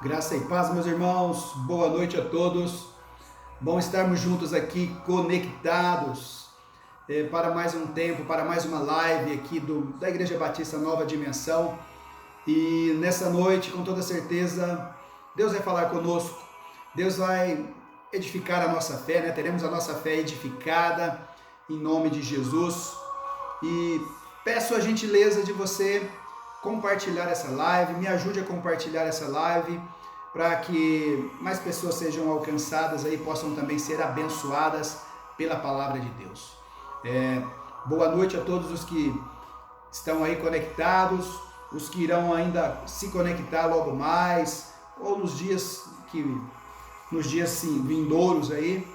Graça e paz, meus irmãos, boa noite a todos. Bom estarmos juntos aqui, conectados, para mais um tempo, para mais uma live aqui da Igreja Batista Nova Dimensão. E nessa noite, com toda certeza, Deus vai falar conosco, Deus vai edificar a nossa fé, né? Teremos a nossa fé edificada em nome de Jesus. E peço a gentileza de você compartilhar essa live, me ajude a compartilhar essa live, para que mais pessoas sejam alcançadas aí, possam também ser abençoadas pela palavra de Deus. Boa noite a todos os que estão aí conectados, os que irão ainda se conectar logo mais, ou nos dias sim, vindouros aí.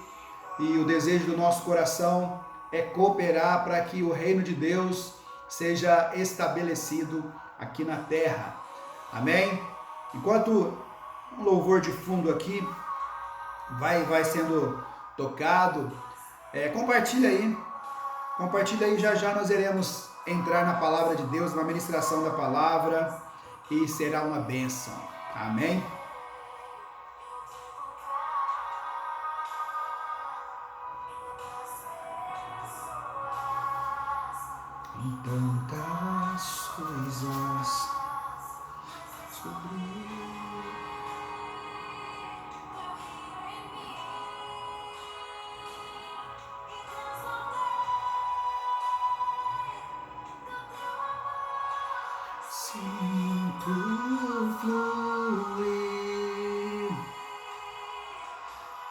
E o desejo do nosso coração é cooperar para que o reino de Deus seja estabelecido aqui na terra. Amém? Enquanto um louvor de fundo aqui vai sendo tocado, compartilha aí, já nós iremos entrar na palavra de Deus, na ministração da palavra, e será uma bênção. Amém? Tantas coisas sobre sinto fluir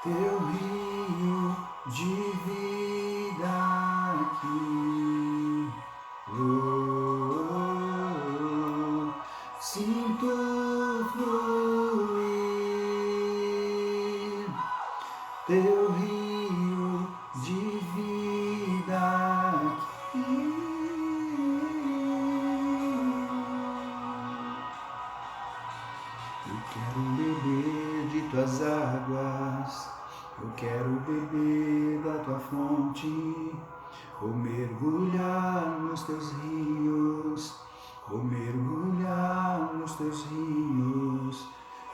teu rio de vida aqui. Sinto fluir teu rio de vida aqui. Eu quero beber de tuas águas, eu quero beber da tua fonte, vou mergulhar nos teus rios, vou mergulhar nos teus rios.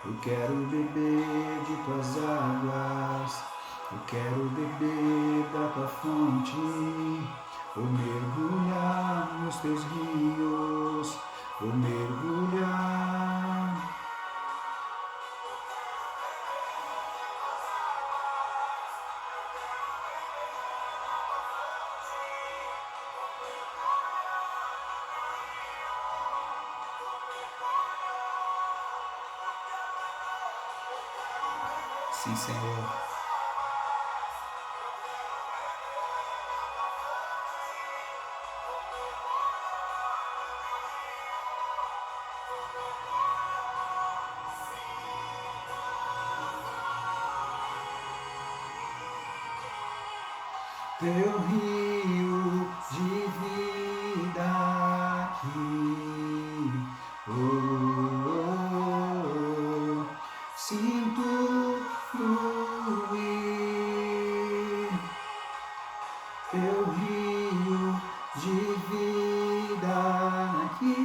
Eu quero beber de tuas águas, eu quero beber da tua fonte, vou mergulhar nos teus rios, vou mergulhar. Sim, Senhor. Teu rio de vida aqui. Sinto fluir teu rio de vida aqui.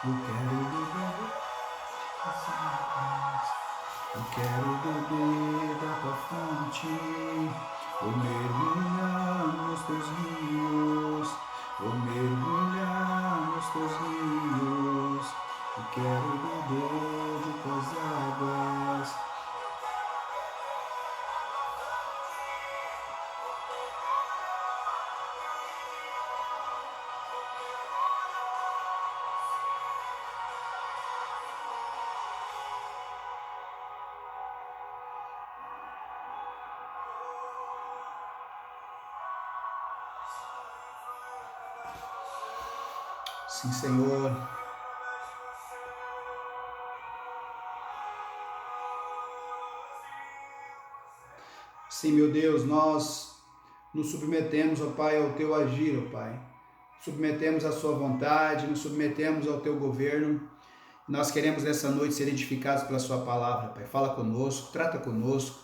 Eu quero beber, eu quero beber da tua fonte, vou mergulhar nos teus rios, vou mergulhar nos teus rios. Eu quero beber de tuas águas. Sim, Senhor. Sim, meu Deus, nós nos submetemos, ó Pai, ao teu agir, ó Pai. Submetemos à sua vontade, nos submetemos ao teu governo. Nós queremos nessa noite ser edificados pela sua palavra, Pai. Fala conosco, trata conosco.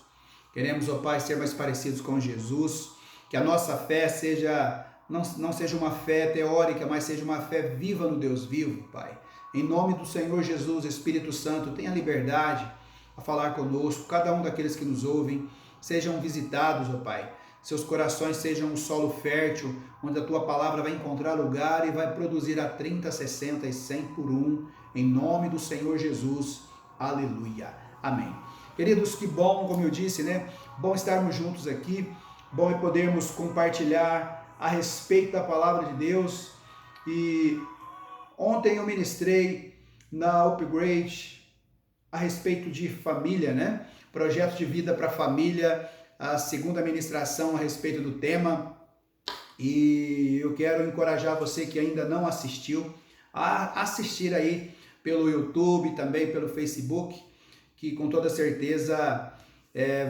Queremos, ó Pai, ser mais parecidos com Jesus. Que a nossa fé seja não seja uma fé teórica, mas seja uma fé viva no Deus vivo, Pai. Em nome do Senhor Jesus, Espírito Santo, tenha liberdade a falar conosco, cada um daqueles que nos ouvem, sejam visitados, ó Pai. Seus corações sejam um solo fértil, onde a Tua palavra vai encontrar lugar e vai produzir a 30, 60 e 100 por um, em nome do Senhor Jesus. Aleluia. Amém. Queridos, que bom, como eu disse, né? Bom estarmos juntos aqui, bom é podermos compartilhar a respeito da palavra de Deus. E ontem eu ministrei na Upgrade a respeito de família, né? Projeto de vida para a família, a segunda ministração a respeito do tema. E eu quero encorajar você que ainda não assistiu a assistir aí pelo YouTube, também pelo Facebook, que com toda certeza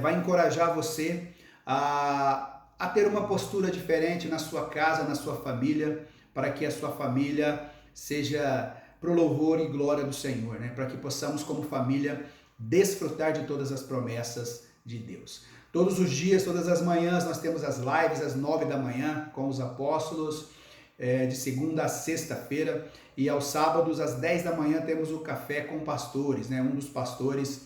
vai encorajar você a ter uma postura diferente na sua casa, na sua família, para que a sua família seja pro louvor e glória do Senhor, né? Para que possamos, como família, desfrutar de todas as promessas de Deus. Todos os dias, todas as manhãs, nós temos as lives às 9 da manhã com os apóstolos, de segunda a sexta-feira, e aos sábados, às 10 da manhã, temos o Café com Pastores, né? Um dos pastores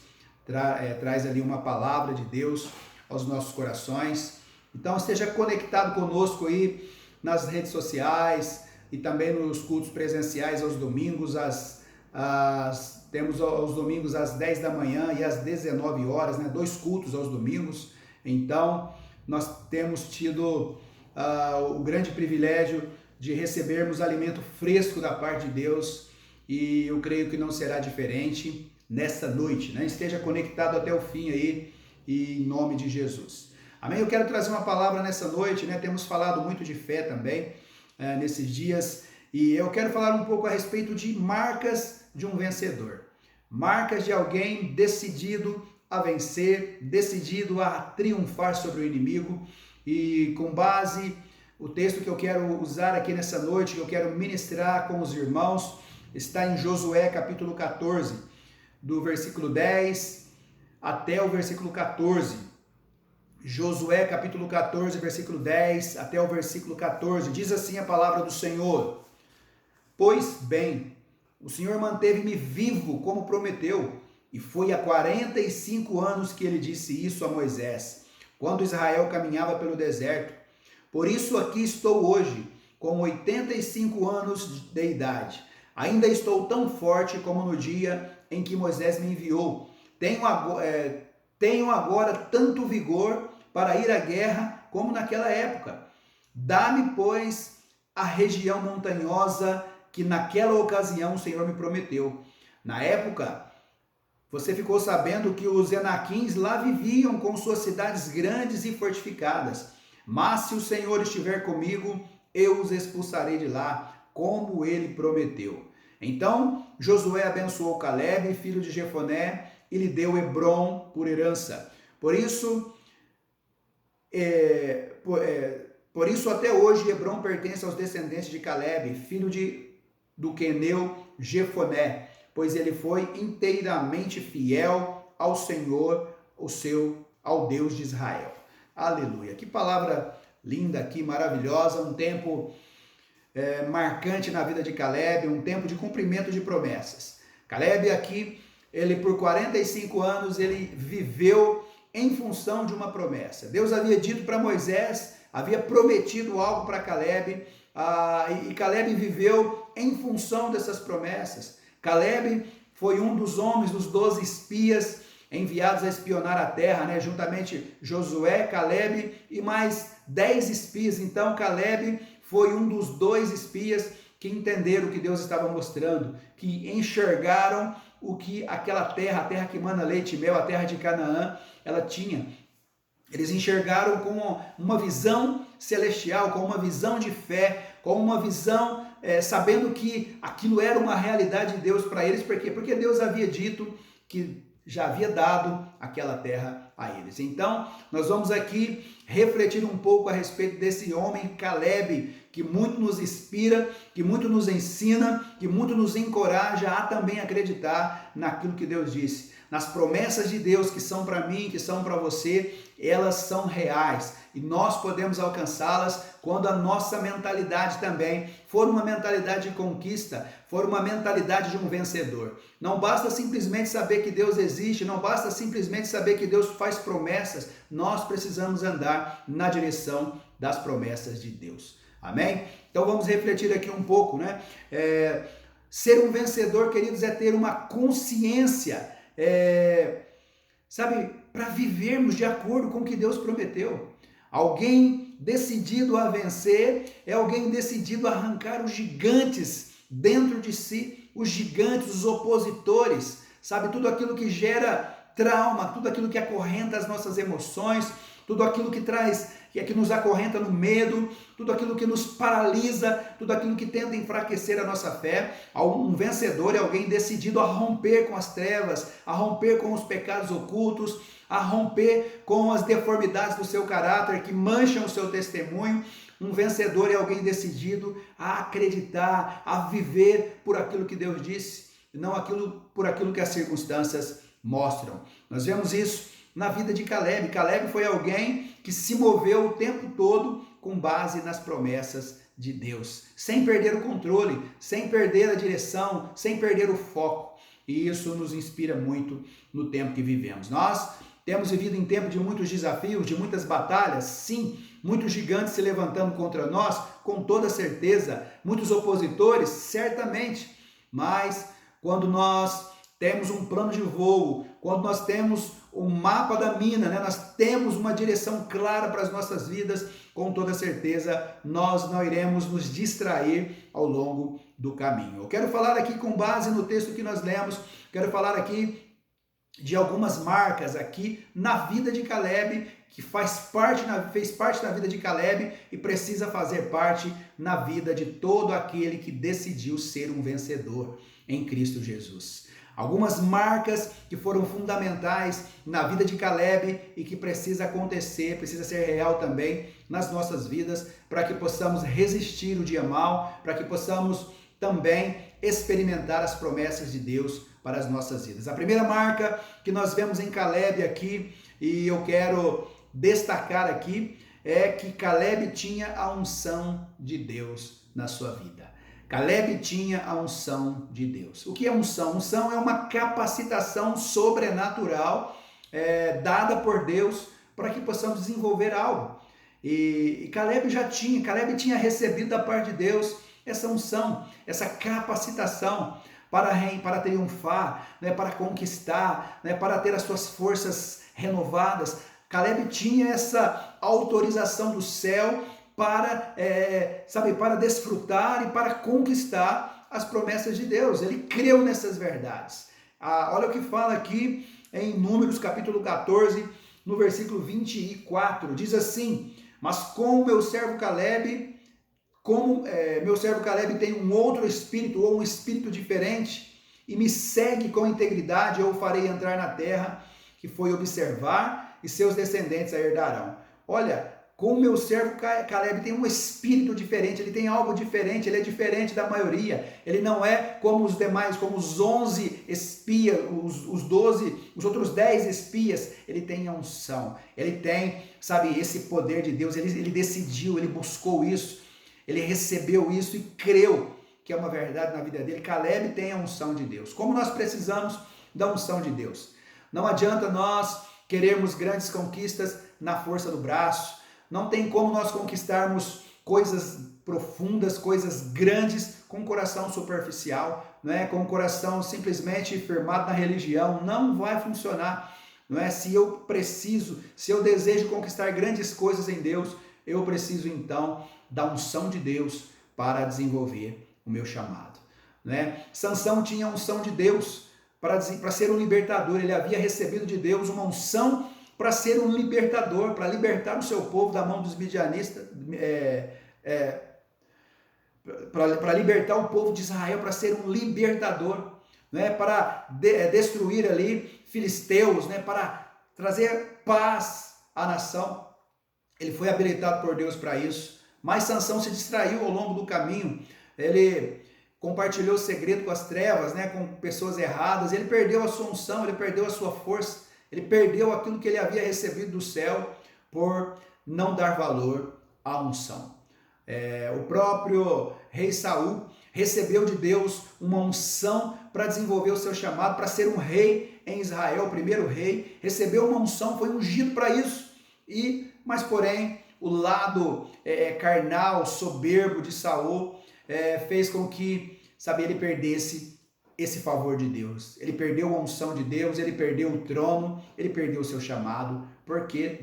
traz ali uma palavra de Deus aos nossos corações. Então, esteja conectado conosco aí nas redes sociais e também nos cultos presenciais aos domingos, temos aos domingos às 10 da manhã e às 19 horas, né? 2 cultos aos domingos. Então, nós temos tido o grande privilégio de recebermos alimento fresco da parte de Deus, e eu creio que não será diferente nesta noite, né? Esteja conectado até o fim aí, e em nome de Jesus. Amém? Eu quero trazer uma palavra nessa noite, né? Temos falado muito de fé também nesses dias, e eu quero falar um pouco a respeito de marcas de um vencedor. Marcas de alguém decidido a vencer, decidido a triunfar sobre o inimigo. E com base o texto que eu quero usar aqui nessa noite, que eu quero ministrar com os irmãos, está em Josué capítulo 14, do versículo 10 até o versículo 14. Josué capítulo 14, versículo 10 até o versículo 14. Diz assim a palavra do Senhor: Pois bem, o Senhor manteve-me vivo como prometeu, e foi há 45 anos que ele disse isso a Moisés, quando Israel caminhava pelo deserto. Por isso aqui estou hoje, com 85 anos de idade. Ainda estou tão forte como no dia em que Moisés me enviou. Tenho agora tanto vigor para ir à guerra como naquela época. Dá-me, pois, a região montanhosa que naquela ocasião o Senhor me prometeu. Na época, você ficou sabendo que os Enaquins lá viviam com suas cidades grandes e fortificadas. Mas se o Senhor estiver comigo, eu os expulsarei de lá, como ele prometeu. Então Josué abençoou Calebe, filho de Jefoné, e lhe deu Hebrom por herança. Por isso até hoje Hebrom pertence aos descendentes de Calebe, filho do queneu Jefoné, pois ele foi inteiramente fiel ao Senhor, ao Deus de Israel. Aleluia. Que palavra linda aqui, maravilhosa, um tempo marcante na vida de Calebe, um tempo de cumprimento de promessas. Calebe aqui, ele por 45 anos, ele viveu em função de uma promessa. Deus havia dito para Moisés, havia prometido algo para Calebe, e Calebe viveu em função dessas promessas. Calebe foi um dos homens, dos 12 espias enviados a espionar a terra, né? Juntamente Josué, Calebe e mais 10 espias. Então Calebe foi um dos 2 espias que entenderam o que Deus estava mostrando, que enxergaram o que aquela terra, a terra que mana leite e mel, a terra de Canaã, ela tinha. Eles enxergaram com uma visão celestial, com uma visão de fé, com uma visão sabendo que aquilo era uma realidade de Deus para eles. Por quê? Porque Deus havia dito que já havia dado aquela terra a eles. Então, nós vamos aqui refletir um pouco a respeito desse homem Calebe, que muito nos inspira, que muito nos ensina, que muito nos encoraja a também acreditar naquilo que Deus disse. nas promessas de Deus que são para mim, que são para você, elas são reais e nós podemos alcançá-las quando a nossa mentalidade também for uma mentalidade de conquista, for uma mentalidade de um vencedor. Não basta simplesmente saber que Deus existe, não basta simplesmente saber que Deus faz promessas, nós precisamos andar na direção das promessas de Deus. Amém? Então vamos refletir aqui um pouco, né? Ser um vencedor, queridos, é ter uma consciência, sabe, para vivermos de acordo com o que Deus prometeu. Alguém decidido a vencer é alguém decidido a arrancar os gigantes dentro de si, os gigantes, os opositores, sabe, tudo aquilo que gera trauma, tudo aquilo que acorrenta as nossas emoções, tudo aquilo que traz, que nos acorrenta no medo, tudo aquilo que nos paralisa, tudo aquilo que tenta enfraquecer a nossa fé. Um vencedor é alguém decidido a romper com as trevas, a romper com os pecados ocultos, a romper com as deformidades do seu caráter que mancham o seu testemunho. Um vencedor é alguém decidido a acreditar, a viver por aquilo que Deus disse, e não por aquilo que as circunstâncias mostram. Nós vemos isso na vida de Caleb. Caleb foi alguém que se moveu o tempo todo com base nas promessas de Deus, sem perder o controle, sem perder a direção, sem perder o foco. E isso nos inspira muito no tempo que vivemos. Nós temos vivido em tempo de muitos desafios, de muitas batalhas, sim, muitos gigantes se levantando contra nós, com toda certeza, muitos opositores, certamente, mas quando nós temos um plano de voo, quando nós temos o mapa da mina, né? Nós temos uma direção clara para as nossas vidas, com toda certeza nós não iremos nos distrair ao longo do caminho. Eu quero falar aqui com base no texto que nós lemos, quero falar aqui de algumas marcas aqui na vida de Caleb, que fez parte da vida de Caleb e precisa fazer parte na vida de todo aquele que decidiu ser um vencedor em Cristo Jesus. Algumas marcas que foram fundamentais na vida de Caleb e que precisa acontecer, precisa ser real também nas nossas vidas, para que possamos resistir o dia mau, para que possamos também experimentar as promessas de Deus para as nossas vidas. A primeira marca que nós vemos em Caleb aqui, e eu quero destacar aqui, é que Caleb tinha a unção de Deus na sua vida. Caleb tinha a unção de Deus. O que é unção? Unção é uma capacitação sobrenatural dada por Deus para que possamos desenvolver algo. E Caleb tinha recebido da parte de Deus essa unção, essa capacitação para triunfar, né, para conquistar, né, para ter as suas forças renovadas. Caleb tinha essa autorização do céu para desfrutar e para conquistar as promessas de Deus. Ele creu nessas verdades. Olha o que fala aqui em Números capítulo 14, no versículo 24, diz assim: mas com meu servo Caleb, meu servo Caleb tem um outro espírito ou um espírito diferente e me segue com integridade, eu o farei entrar na terra que foi observar e seus descendentes a herdarão. Olha, com o meu servo Caleb tem um espírito diferente, ele tem algo diferente, ele é diferente da maioria, ele não é como os demais, como os 11 espias, os outros 10 espias, ele tem a unção, ele tem, esse poder de Deus, ele decidiu, ele buscou isso, ele recebeu isso e creu que é uma verdade na vida dele. Caleb tem a unção de Deus. Como nós precisamos da unção de Deus? Não adianta nós querermos grandes conquistas na força do braço, não tem como nós conquistarmos coisas profundas, coisas grandes com coração superficial, né? Com o coração simplesmente firmado na religião. Não vai funcionar. Não é? Se eu desejo conquistar grandes coisas em Deus, eu preciso então da unção de Deus para desenvolver o meu chamado. Né? Sansão tinha a unção de Deus para ser um libertador. Ele havia recebido de Deus uma unção para ser um libertador, para libertar o seu povo da mão dos midianistas, para libertar o povo de Israel, para ser um libertador, né? Para destruir ali filisteus, né? Para trazer paz à nação. Ele foi habilitado por Deus para isso, mas Sansão se distraiu ao longo do caminho. Ele compartilhou o segredo com as trevas, né, com pessoas erradas, ele perdeu a sua unção, ele perdeu a sua força, ele perdeu aquilo que ele havia recebido do céu por não dar valor à unção. O próprio rei Saul recebeu de Deus uma unção para desenvolver o seu chamado, para ser um rei em Israel, o primeiro rei, recebeu uma unção, foi ungido para isso, mas porém o lado carnal, soberbo de Saul fez com que, ele perdesse esse favor de Deus. Ele perdeu a unção de Deus, ele perdeu o trono, ele perdeu o seu chamado, porque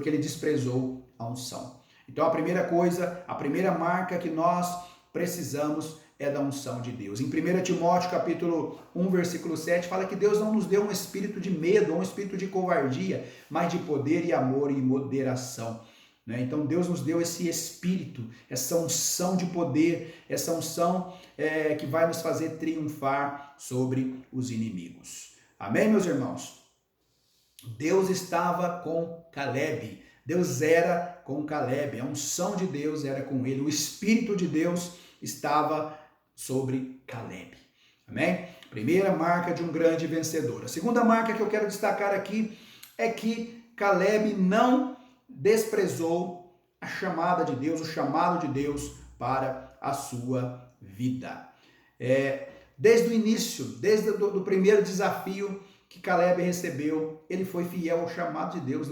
ele desprezou a unção. Então a primeira coisa, a primeira marca que nós precisamos é da unção de Deus. Em 1 Timóteo capítulo 1, versículo 7, fala que Deus não nos deu um espírito de medo, um espírito de covardia, mas de poder e amor e moderação. Então Deus nos deu esse espírito, essa unção de poder, essa unção que vai nos fazer triunfar sobre os inimigos. Amém, meus irmãos? Deus estava com Caleb, Deus era com Caleb, a unção de Deus era com ele, o Espírito de Deus estava sobre Caleb. Amém? Primeira marca de um grande vencedor. A segunda marca que eu quero destacar aqui é que Caleb não desprezou a chamada de Deus, o chamado de Deus para a sua vida. Desde o início, desde o primeiro desafio que Caleb recebeu, ele foi fiel ao chamado de Deus.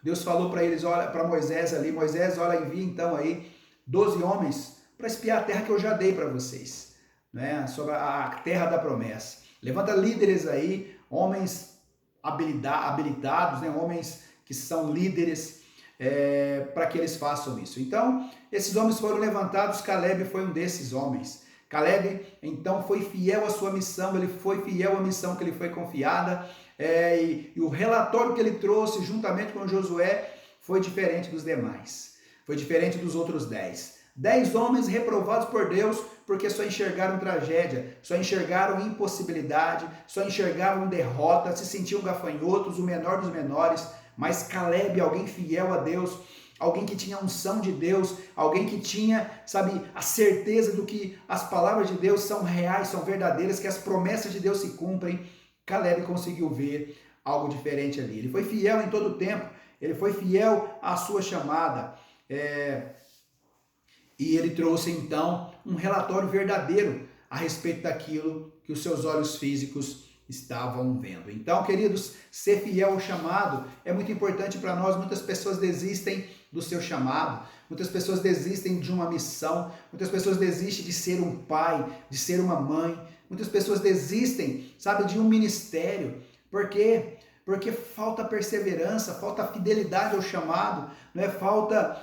Deus falou para eles, olha, para Moisés ali, Moisés, olha, envia então aí 12 homens para espiar a terra que eu já dei para vocês, né? Sobre a terra da promessa. Levanta líderes aí, homens habilitados, né? Homens que são líderes, para que eles façam isso. Então, esses homens foram levantados, Caleb foi um desses homens. Caleb, então, foi fiel à sua missão, ele foi fiel à missão que lhe foi confiada, e o relatório que ele trouxe, juntamente com Josué, foi diferente dos demais, foi diferente dos outros 10. 10 homens reprovados por Deus, porque só enxergaram tragédia, só enxergaram impossibilidade, só enxergaram derrota, se sentiam gafanhotos, o menor dos menores, mas Caleb, alguém fiel a Deus, alguém que tinha a unção de Deus, alguém que tinha, a certeza do que as palavras de Deus são reais, são verdadeiras, que as promessas de Deus se cumprem. Caleb conseguiu ver algo diferente ali. Ele foi fiel em todo o tempo, ele foi fiel à sua chamada. E ele trouxe então um relatório verdadeiro a respeito daquilo que os seus olhos físicos estavam vendo. Então, queridos, ser fiel ao chamado é muito importante para nós. Muitas pessoas desistem do seu chamado, muitas pessoas desistem de uma missão, muitas pessoas desistem de ser um pai, de ser uma mãe, muitas pessoas desistem, de um ministério. Por quê? Porque falta perseverança, falta fidelidade ao chamado, falta,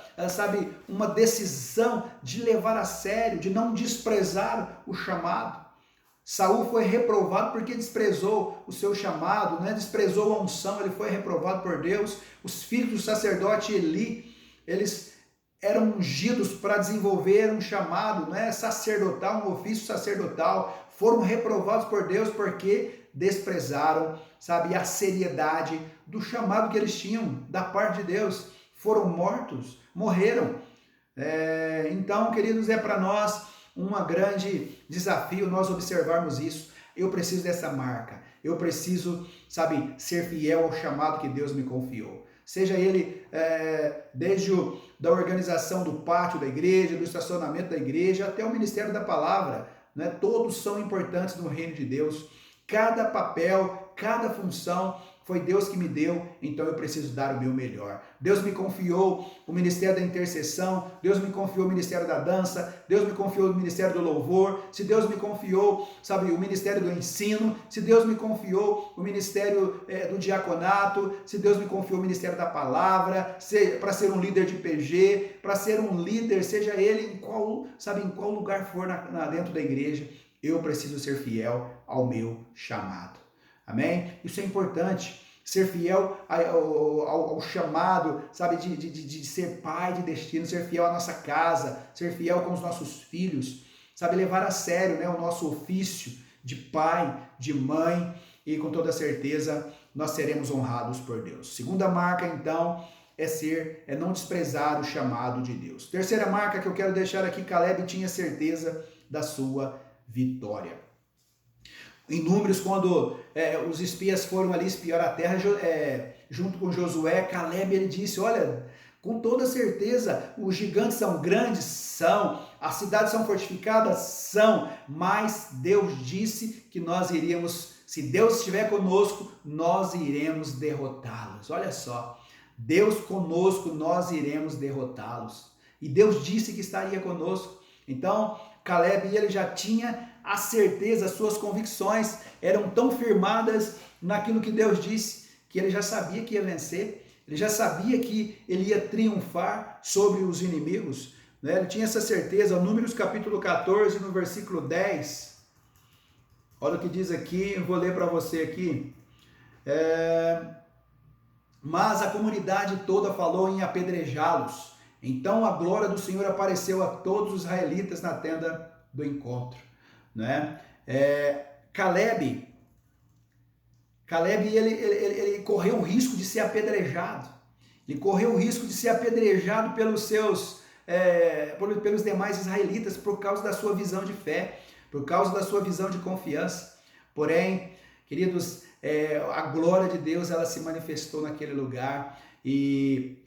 uma decisão de levar a sério, de não desprezar o chamado. Saul foi reprovado porque desprezou o seu chamado, desprezou a unção, ele foi reprovado por Deus. Os filhos do sacerdote Eli, eles eram ungidos para desenvolver um chamado sacerdotal, um ofício sacerdotal, foram reprovados por Deus porque desprezaram, a seriedade do chamado que eles tinham da parte de Deus. Foram mortos, morreram. Então, queridos, é para nós um grande desafio nós observarmos isso. Eu preciso dessa marca, eu preciso, ser fiel ao chamado que Deus me confiou. Seja ele desde da organização do pátio da igreja, do estacionamento da igreja, até o ministério da palavra, todos são importantes no reino de Deus. Cada papel, cada função foi Deus que me deu, então eu preciso dar o meu melhor. Deus me confiou o ministério da intercessão, Deus me confiou o ministério da dança, Deus me confiou o ministério do louvor, se Deus me confiou, o ministério do ensino, se Deus me confiou o ministério do diaconato, se Deus me confiou o ministério da palavra, para ser um líder de PG, para ser um líder, seja ele em qual lugar for dentro da igreja, eu preciso ser fiel ao meu chamado. Amém? Isso é importante, ser fiel ao chamado, de ser pai de destino, ser fiel à nossa casa, ser fiel com os nossos filhos, levar a sério o nosso ofício de pai, de mãe, e com toda certeza nós seremos honrados por Deus. Segunda marca, então, é não desprezar o chamado de Deus. Terceira marca que eu quero deixar aqui, Caleb tinha certeza da sua vitória. Em Números, quando os espias foram ali espiar a terra, junto com Josué, Caleb, ele disse, olha, com toda certeza, os gigantes são grandes? São. As cidades são fortificadas? São. Mas Deus disse que nós iríamos, se Deus estiver conosco, nós iremos derrotá-los. Olha só, Deus conosco, nós iremos derrotá-los. E Deus disse que estaria conosco. Então, Caleb, ele já tinha a certeza, as suas convicções eram tão firmadas naquilo que Deus disse, que ele já sabia que ia vencer. Ele já sabia que ele ia triunfar sobre os inimigos, né? Ele tinha essa certeza. Números capítulo 14, no versículo 10. Olha o que diz aqui, eu vou ler para você aqui. Mas a comunidade toda falou em apedrejá-los. Então a glória do Senhor apareceu a todos os israelitas na tenda do encontro, né? Caleb, ele correu o risco de ser apedrejado. Ele correu o risco de ser apedrejado pelos demais israelitas por causa da sua visão de fé, por causa da sua visão de confiança. Porém, queridos, a glória de Deus, ela se manifestou naquele lugar e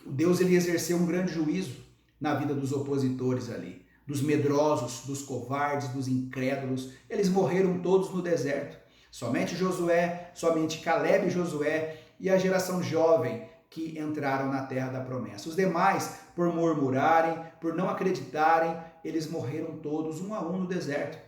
Deus, ele exerceu um grande juízo na vida dos opositores ali, dos medrosos, dos covardes, dos incrédulos. Eles morreram todos no deserto. Somente Josué, somente Caleb e Josué e a geração jovem que entraram na terra da promessa. Os demais, por murmurarem, por não acreditarem, eles morreram todos um a um no deserto.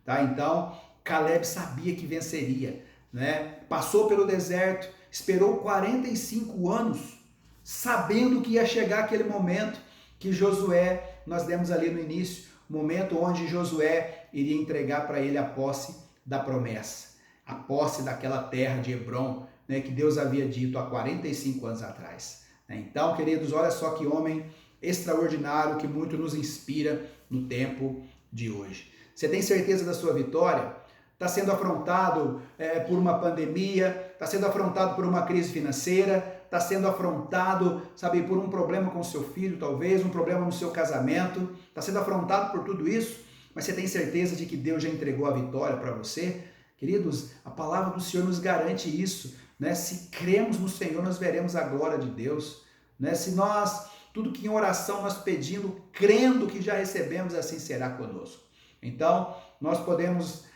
Tá? Então, Caleb sabia que venceria, né? Passou pelo deserto, esperou 45 anos, sabendo que ia chegar aquele momento que Josué, nós demos ali no início, o momento onde Josué iria entregar para ele a posse da promessa, a posse daquela terra de Hebrom, né, que Deus havia dito há 45 anos atrás. Então, queridos, olha só que homem extraordinário que muito nos inspira no tempo de hoje. Você tem certeza da sua vitória? Está sendo afrontado por uma pandemia, está sendo afrontado por uma crise financeira, está sendo afrontado, sabe, por um problema com seu filho, talvez, um problema no seu casamento, está sendo afrontado por tudo isso, mas você tem certeza de que Deus já entregou a vitória para você? Queridos, a palavra do Senhor nos garante isso, né? Se cremos no Senhor, nós veremos a glória de Deus, né? Se nós, tudo que em oração nós pedindo, crendo que já recebemos, assim será conosco. Então, nós podemos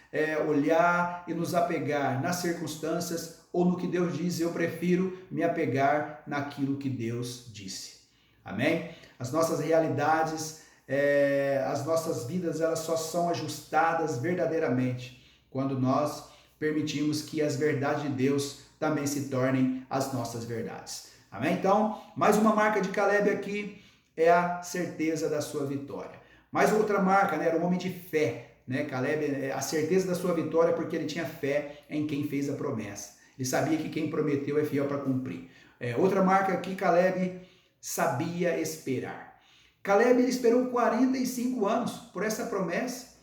olhar e nos apegar nas circunstâncias ou no que Deus diz. Eu prefiro me apegar naquilo que Deus disse. Amém? As nossas realidades, as nossas vidas, elas só são ajustadas verdadeiramente quando nós permitimos que as verdades de Deus também se tornem as nossas verdades. Amém? Então, mais uma marca de Caleb aqui é a certeza da sua vitória. Mais outra marca, né? Era um homem de fé. Né? Caleb, a certeza da sua vitória porque ele tinha fé em quem fez a promessa. Ele sabia que quem prometeu é fiel para cumprir. Outra marca aqui, Caleb sabia esperar. Caleb, ele esperou 45 anos por essa promessa.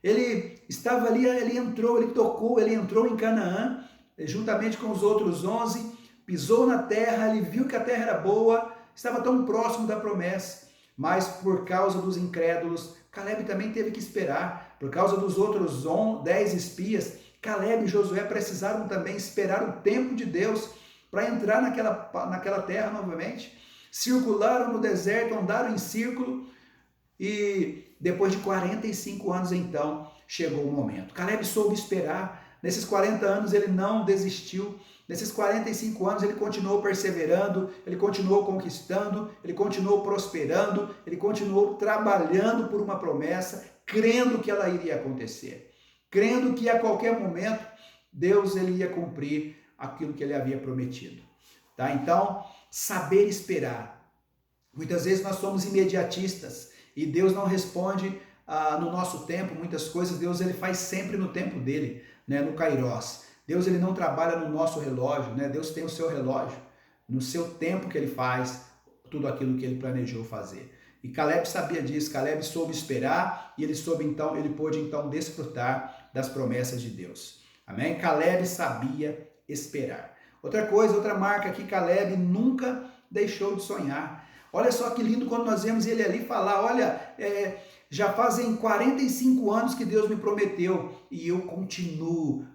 Ele estava ali, ele entrou em Canaã, juntamente com os outros 11, pisou na terra, ele viu que a terra era boa, estava tão próximo da promessa, mas por causa dos incrédulos, Caleb também teve que esperar. Por causa dos outros 10 espias, Caleb e Josué precisaram também esperar o tempo de Deus para entrar naquela terra novamente. Circularam no deserto, andaram em círculo e depois de 45 anos então chegou o momento. Caleb soube esperar. Nesses 40 anos ele não desistiu. Nesses 45 anos ele continuou perseverando, ele continuou conquistando, ele continuou prosperando, ele continuou trabalhando por uma promessa, crendo que ela iria acontecer, crendo que a qualquer momento Deus ele ia cumprir aquilo que ele havia prometido. Tá? Então, saber esperar. Muitas vezes nós somos imediatistas e Deus não responde no nosso tempo, muitas coisas Deus ele faz sempre no tempo dele, né? No Kairos. Deus ele não trabalha no nosso relógio, né? Deus tem o seu relógio, no seu tempo que ele faz tudo aquilo que ele planejou fazer. E Caleb sabia disso, Caleb soube esperar e ele pôde então desfrutar das promessas de Deus. Amém? Caleb sabia esperar. Outra marca aqui, Caleb nunca deixou de sonhar. Olha só que lindo quando nós vemos ele ali falar, olha, Já fazem 45 anos que Deus me prometeu e eu continuo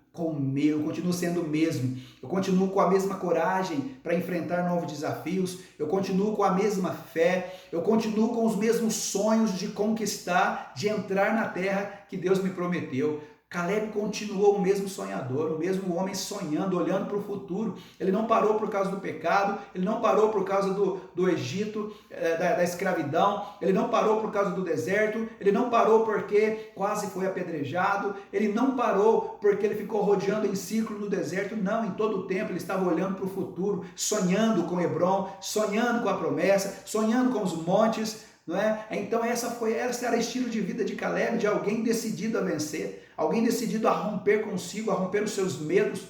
eu continuo sendo o mesmo. Eu continuo com a mesma coragem para enfrentar novos desafios. Eu continuo com a mesma fé. Eu continuo com os mesmos sonhos de conquistar, de entrar na terra que Deus me prometeu. Caleb continuou o mesmo sonhador, o mesmo homem sonhando, olhando para o futuro. Ele não parou por causa do pecado, ele não parou por causa do Egito, da escravidão, ele não parou por causa do deserto, ele não parou porque quase foi apedrejado, ele não parou porque ele ficou rodeando em círculo no deserto. Não, em todo o tempo ele estava olhando para o futuro, sonhando com Hebrom, sonhando com a promessa, sonhando com os montes. Não é? Então esse era o estilo de vida de Caleb, de alguém decidido a vencer, alguém decidido a romper consigo, a romper os seus medos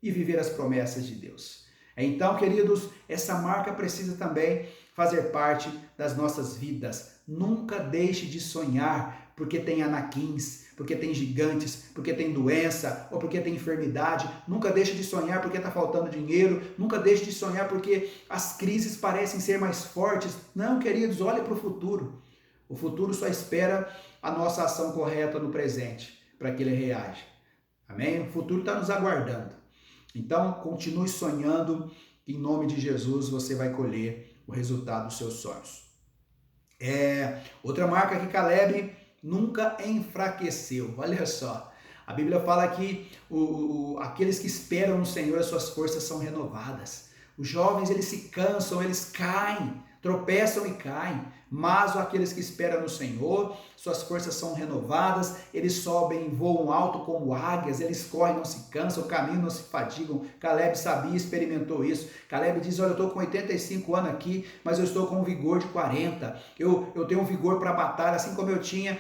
e viver as promessas de Deus. Então, queridos, essa marca precisa também fazer parte das nossas vidas. Nunca deixe de sonhar, porque tem anaquins, porque tem gigantes, porque tem doença ou porque tem enfermidade. Nunca deixe de sonhar porque está faltando dinheiro. Nunca deixe de sonhar porque as crises parecem ser mais fortes. Não, queridos, olhe para o futuro. O futuro só espera a nossa ação correta no presente para que ele reaja. Amém? O futuro está nos aguardando. Então, continue sonhando. Em nome de Jesus, você vai colher o resultado dos seus sonhos. Outra marca que Caleb nunca enfraqueceu. Olha só, a Bíblia fala que aqueles que esperam no Senhor, as suas forças são renovadas. Os jovens, eles se cansam, eles caem, tropeçam e caem, mas aqueles que esperam no Senhor, suas forças são renovadas, eles sobem, voam alto como águias, eles correm, não se cansam, caminham, não se fadigam. Caleb sabia, experimentou isso. Caleb diz, olha, eu estou com 85 anos aqui, mas eu estou com um vigor de 40. Eu tenho um vigor para batalha, assim como eu tinha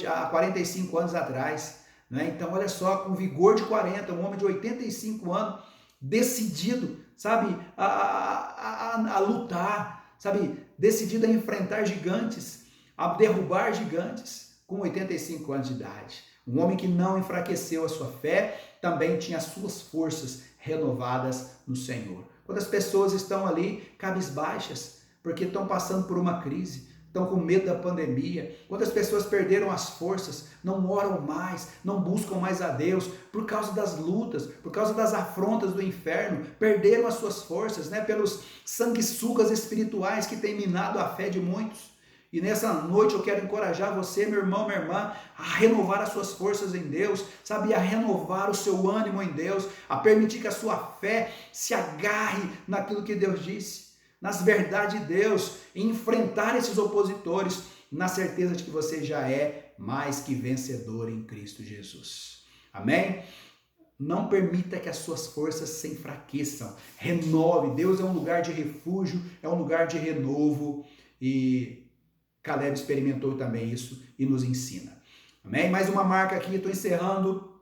há 45 anos atrás. Né? Então, olha só, com vigor de 40, um homem de 85 anos, decidido, sabe, a lutar, sabe, decidido a enfrentar gigantes, a derrubar gigantes, com 85 anos de idade. Um homem que não enfraqueceu a sua fé, também tinha as suas forças renovadas no Senhor. Quando as pessoas estão ali cabisbaixas, porque estão passando por uma crise, estão com medo da pandemia, quando as pessoas perderam as forças, não oram mais, não buscam mais a Deus, por causa das lutas, por causa das afrontas do inferno, perderam as suas forças, né, pelos sanguessugas espirituais que têm minado a fé de muitos. E nessa noite eu quero encorajar você, meu irmão, minha irmã, a renovar as suas forças em Deus, sabe, a renovar o seu ânimo em Deus, a permitir que a sua fé se agarre naquilo que Deus disse, nas verdades de Deus, e enfrentar esses opositores, na certeza de que você já é mais que vencedor em Cristo Jesus. Amém? Não permita que as suas forças se enfraqueçam. Renove. Deus é um lugar de refúgio, é um lugar de renovo. E Caleb experimentou também isso e nos ensina. Amém? Mais uma marca aqui, estou encerrando.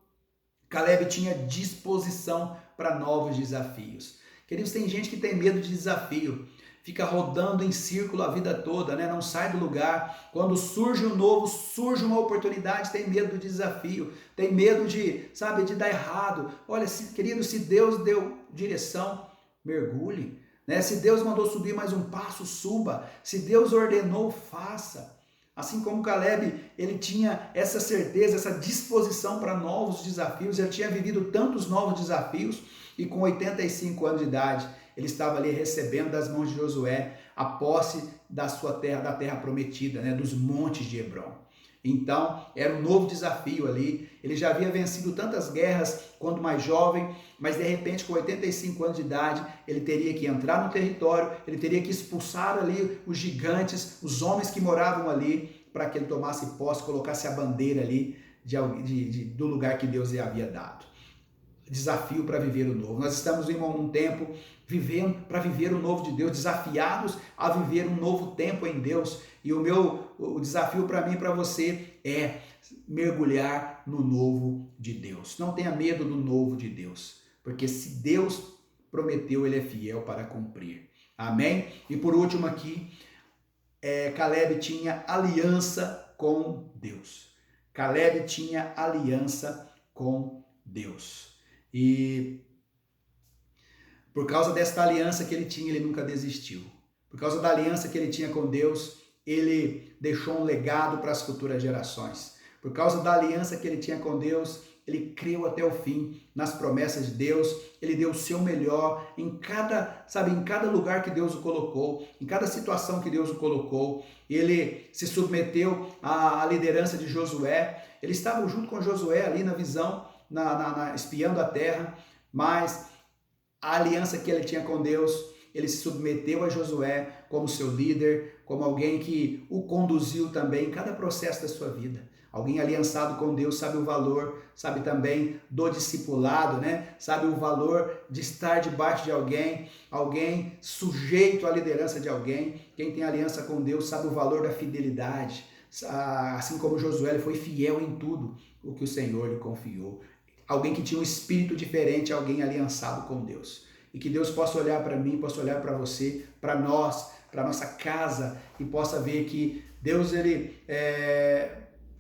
Caleb tinha disposição para novos desafios. Queridos, tem gente que tem medo de desafio, fica rodando em círculo a vida toda, né? Não sai do lugar. Quando surge um novo, surge uma oportunidade, tem medo do desafio, tem medo de, sabe, de dar errado. Olha, querido, se Deus deu direção, mergulhe, né? Se Deus mandou subir mais um passo, suba. Se Deus ordenou, faça. Assim como Caleb, ele tinha essa certeza, essa disposição para novos desafios, ele tinha vivido tantos novos desafios, e com 85 anos de idade, ele estava ali recebendo das mãos de Josué a posse da sua terra, da terra prometida, né, dos montes de Hebrom. Então, era um novo desafio ali. Ele já havia vencido tantas guerras quando mais jovem, mas de repente, com 85 anos de idade, ele teria que entrar no território, ele teria que expulsar ali os gigantes, os homens que moravam ali, para que ele tomasse posse, colocasse a bandeira ali do lugar que Deus lhe havia dado. Desafio para viver o novo. Nós estamos em um tempo vivendo para viver o novo de Deus, desafiados a viver um novo tempo em Deus. E o desafio para mim e para você é mergulhar no novo de Deus. Não tenha medo do novo de Deus, porque se Deus prometeu, Ele é fiel para cumprir. Amém? E por último aqui, Caleb tinha aliança com Deus. Caleb tinha aliança com Deus. E por causa desta aliança que ele tinha, ele nunca desistiu. Por causa da aliança que ele tinha com Deus, ele deixou um legado para as futuras gerações. Por causa da aliança que ele tinha com Deus, ele creu até o fim nas promessas de Deus, ele deu o seu melhor em cada lugar que Deus o colocou, em cada situação que Deus o colocou. Ele se submeteu à liderança de Josué, ele estava junto com Josué ali na visão, espiando a terra, mas a aliança que ele tinha com Deus, ele se submeteu a Josué como seu líder, como alguém que o conduziu também em cada processo da sua vida. Alguém aliançado com Deus sabe o valor, sabe também do discipulado, né? Sabe o valor de estar debaixo de alguém sujeito à liderança de alguém. Quem tem aliança com Deus sabe o valor da fidelidade. Assim como Josué, ele foi fiel em tudo o que o Senhor lhe confiou. Alguém que tinha um espírito diferente, alguém aliançado com Deus. E que Deus possa olhar para mim, possa olhar para você, para nós, para nossa casa, e possa ver que Deus,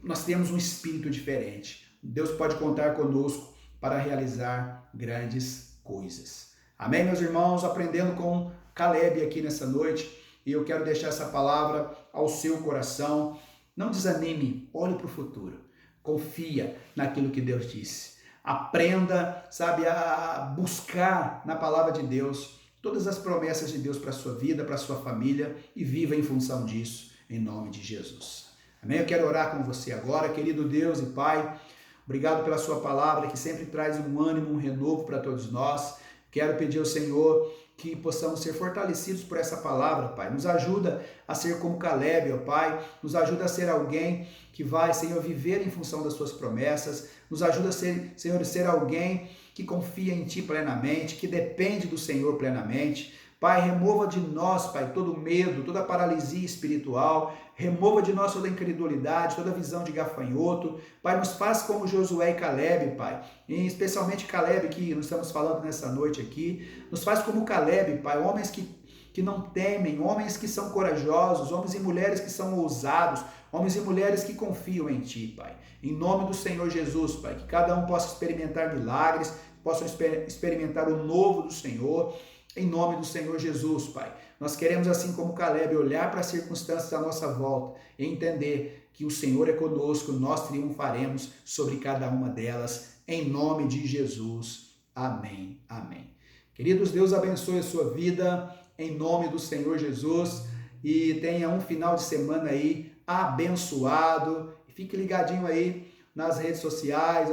nós temos um espírito diferente. Deus pode contar conosco para realizar grandes coisas. Amém, meus irmãos? Aprendendo com Caleb aqui nessa noite, e eu quero deixar essa palavra ao seu coração. Não desanime, olhe para o futuro. Confia naquilo que Deus disse. Aprenda, a buscar na palavra de Deus todas as promessas de Deus para a sua vida, para a sua família, e viva em função disso, em nome de Jesus. Amém? Eu quero orar com você agora, querido Deus e Pai. Obrigado pela sua palavra, que sempre traz um ânimo, um renovo para todos nós. Quero pedir ao Senhor que possamos ser fortalecidos por essa palavra, Pai. Nos ajuda a ser como Caleb, ó Pai. Nos ajuda a ser alguém que vai, Senhor, viver em função das suas promessas. Nos ajuda a ser, Senhor, ser alguém que confia em Ti plenamente, que depende do Senhor plenamente. Pai, remova de nós, Pai, todo medo, toda paralisia espiritual, remova de nós toda incredulidade, toda visão de gafanhoto. Pai, nos faz como Josué e Caleb, Pai, e especialmente Caleb, que nós estamos falando nessa noite aqui, nos faz como Caleb, Pai, homens que não temem, homens que são corajosos, homens e mulheres que são ousados, homens e mulheres que confiam em Ti, Pai. Em nome do Senhor Jesus, Pai, que cada um possa experimentar milagres, possa experimentar o novo do Senhor, em nome do Senhor Jesus, Pai. Nós queremos, assim como Caleb, olhar para as circunstâncias da nossa volta e entender que o Senhor é conosco, nós triunfaremos sobre cada uma delas, em nome de Jesus. Amém, amém. Queridos, Deus abençoe a sua vida, em nome do Senhor Jesus, e tenha um final de semana aí abençoado. Fique ligadinho aí nas redes sociais,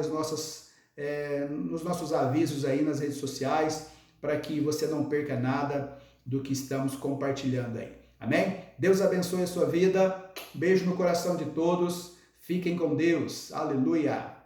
nos nossos avisos aí nas redes sociais, para que você não perca nada do que estamos compartilhando aí. Amém? Deus abençoe a sua vida. Beijo no coração de todos. Fiquem com Deus. Aleluia.